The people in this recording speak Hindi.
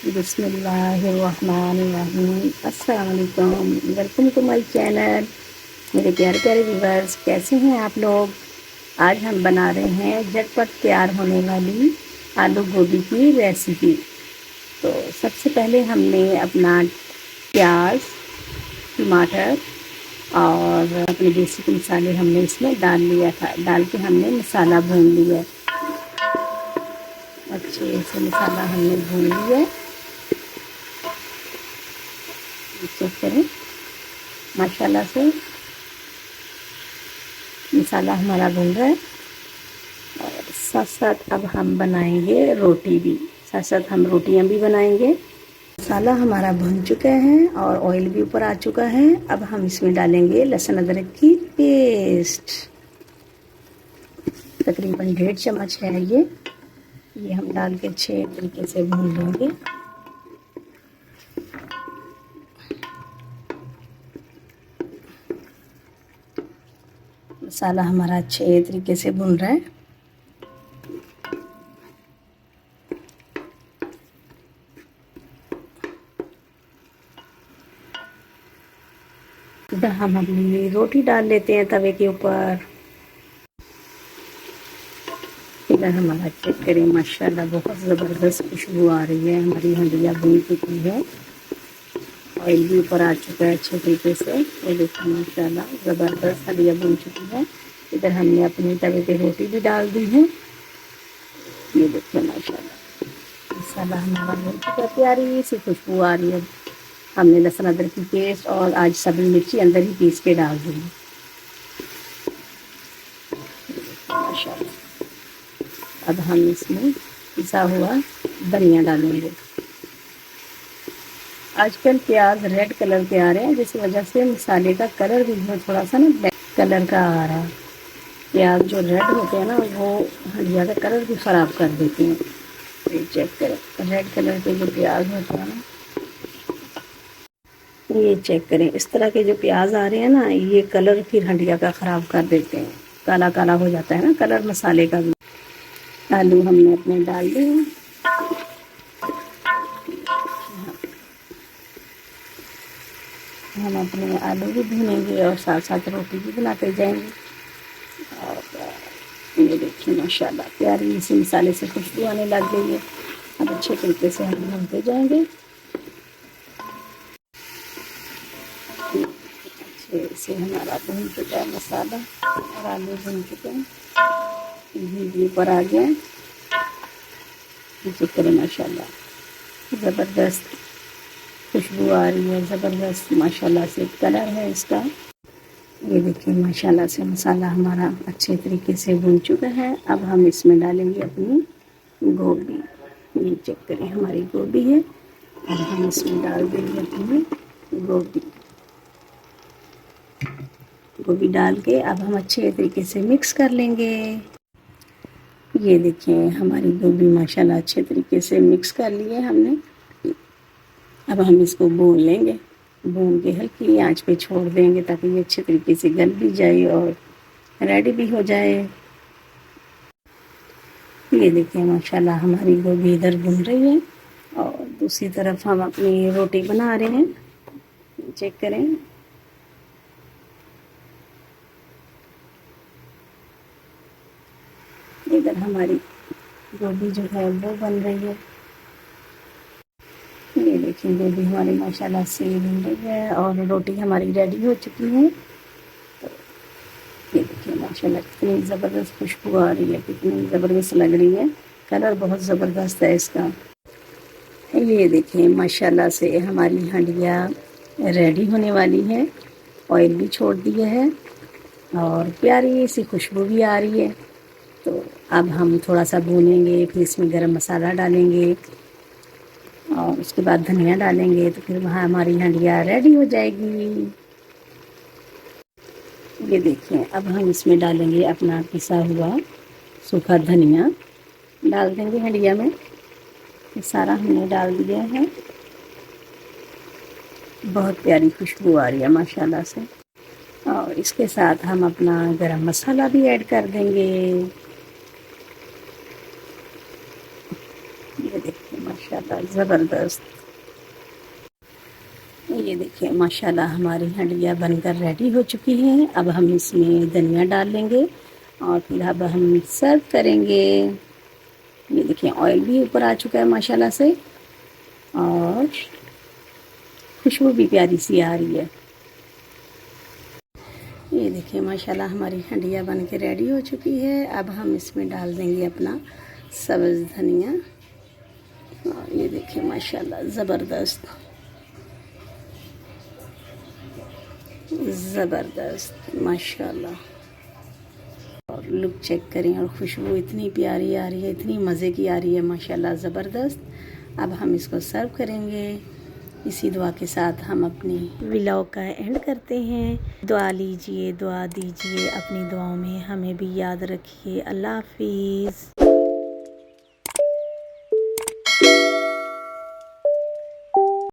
बिस्मिल्लाहिर्रहमानिर्रहीम। अस्सलाम वालेकुम, वेलकम टू माय चैनल। मेरे प्यारे प्यारे व्यूवर्स, कैसे हैं आप लोग। आज हम बना रहे हैं झटपट तैयार होने वाली आलू गोभी की रेसिपी। तो सबसे पहले हमने अपना प्याज, टमाटर और अपने बेसिक मसाले हमने इसमें डाल लिया था। डाल के हमने मसाला भून लिया, अच्छे से मसाला हमने भून लिया। चेक करें, माशाल्लाह से मसाला हमारा भून रहा है। और साथ साथ अब हम बनाएंगे रोटी भी, साथ साथ हम रोटियां भी बनाएंगे। मसाला हमारा भुन चुका है और ऑयल भी ऊपर आ चुका है। अब हम इसमें डालेंगे लहसुन अदरक की पेस्ट, तकरीबन 1.5 चम्मच है ये हम डाल के अच्छे तरीके से भून लेंगे। मसाला हमारा अच्छे तरीके से भुन रहा है। इधर हम अपनी रोटी डाल लेते हैं तवे के ऊपर। इधर हमारा चेक करें, माशाल्लाह बहुत ज़बरदस्त खुशबू आ रही है। हमारी हंडिया भून चुकी है, ऑयल भी ऊपर आ चुका है अच्छे तरीके से। ये देखिए माशाल्लाह ज़बरदस्त हंडिया भून चुकी है। इधर हमने अपनी तवे पे रोटी भी डाल दी है। ये देखिए माशाल्लाह मसाला हमारा भून चुका है, प्यारी सी खुशबू आ रही है। हमने लहसुन अदरक की पेस्ट और आज सब्ज़ी मिर्ची अंदर ही पीस के डाल दी है। माशाल्लाह अब हम इसमें पिसा हुआ धनिया डालेंगे। आजकल प्याज रेड कलर के आ रहे हैं, जिस वजह से मसाले का कलर भी थोड़ा सा ना ब्लैक कलर का आ रहा है। प्याज जो रेड होते हैं ना, वो हंडिया का कलर भी ख़राब कर देते हैं। ये चेक करें, रेड कलर के जो प्याज होते हैं ना, ये चेक करें, इस तरह के जो प्याज आ रहे हैं ना, ये कलर फिर हंडिया का ख़राब कर देते हैं। काला काला हो जाता है ना कलर मसाले का भी। आलू हमने अपने डाल दिए। हम अपने आलू भी भूनेंगे और साथ साथ रोटी भी बनाते जाएंगे। और ये देखिए माशाल्लाह प्यारी इसी मसाले से खुशबू आने लग गई है। अब अच्छे तरीके से हम भूनते जाएंगे। अच्छे से हमारा भून चुका है मसाला और आलू भून चुके हैं, घी ऊपर आ गया। चेक करें माशाल्लाह ज़बरदस्त खुशबू आ रही है, ज़बरदस्त माशाल्लाह से कलर है इसका। ये देखिए माशाल्लाह से मसाला हमारा अच्छे तरीके से भून चुका है। अब हम इसमें डालेंगे अपनी गोभी। ये चेक करें हमारी गोभी है, अब हम इसमें डाल देंगे अपनी गोभी। गोभी डाल के अब हम अच्छे तरीके से मिक्स कर लेंगे। ये देखिए हमारी गोभी माशाल्लाह अच्छे तरीके से मिक्स कर ली है हमने। अब हम इसको भून लेंगे, भून के हल्की आंच पे छोड़ देंगे ताकि ये अच्छे तरीके से गल भी जाए और रेडी भी हो जाए। ये देखिए माशाल्लाह हमारी गोभी इधर भून रही है और दूसरी तरफ हम अपनी रोटी बना रहे हैं। चेक करें, इधर हमारी गोभी जो है वो बन रही है। ये देखिए गोभी हमारी माशाल्लाह से बन रही है और रोटी हमारी रेडी हो चुकी है। तो ये देखिए माशाल्लाह कितनी ज़बरदस्त खुशबू आ रही है, कितनी ज़बरदस्त लग रही है। कलर बहुत ज़बरदस्त है इसका। ये देखिए माशाल्लाह से हमारी हंडिया रेडी होने वाली है। ऑयल भी छोड़ दिया है और प्यारी सी खुशबू भी आ रही है। तो अब हम थोड़ा सा भूनेंगे, फिर इसमें गरम मसाला डालेंगे और उसके बाद धनिया डालेंगे, तो फिर वहाँ हमारी हंडिया रेडी हो जाएगी। ये देखिए अब हम इसमें डालेंगे अपना पिसा हुआ सूखा धनिया, डाल देंगे हंडिया में। ये सारा हमने डाल दिया है। बहुत प्यारी खुशबू आ रही है माशाल्लाह से। और इसके साथ हम अपना गरम मसाला भी ऐड कर देंगे। ये देखिए माशाल्लाह ज़बरदस्त। ये देखिए माशाल्लाह हमारी हंडिया बनकर रेडी हो चुकी हैं। अब हम इसमें धनिया डाल लेंगे और फिर अब हम सर्व करेंगे। ये देखिए ऑयल भी ऊपर आ चुका है माशाल्लाह से और खुशबू भी प्यारी सी आ रही है। ये देखिए माशाल्लाह हमारी हंडिया बन के रेडी हो चुकी है। अब हम इसमें डाल देंगे अपना सब्ज़ धनिया और ये देखिए माशाल्लाह ज़बरदस्त ज़बरदस्त माशाल्लाह। और लुक चेक करें और खुशबू इतनी प्यारी आ रही है, इतनी मज़े की आ रही है माशाल्लाह ज़बरदस्त। अब हम इसको सर्व करेंगे। इसी दुआ के साथ हम अपनी व्लॉग का एंड करते हैं। दुआ लीजिए, दुआ दीजिए, अपनी दुआओं में हमें भी याद रखिए। अल्लाह हाफिज़।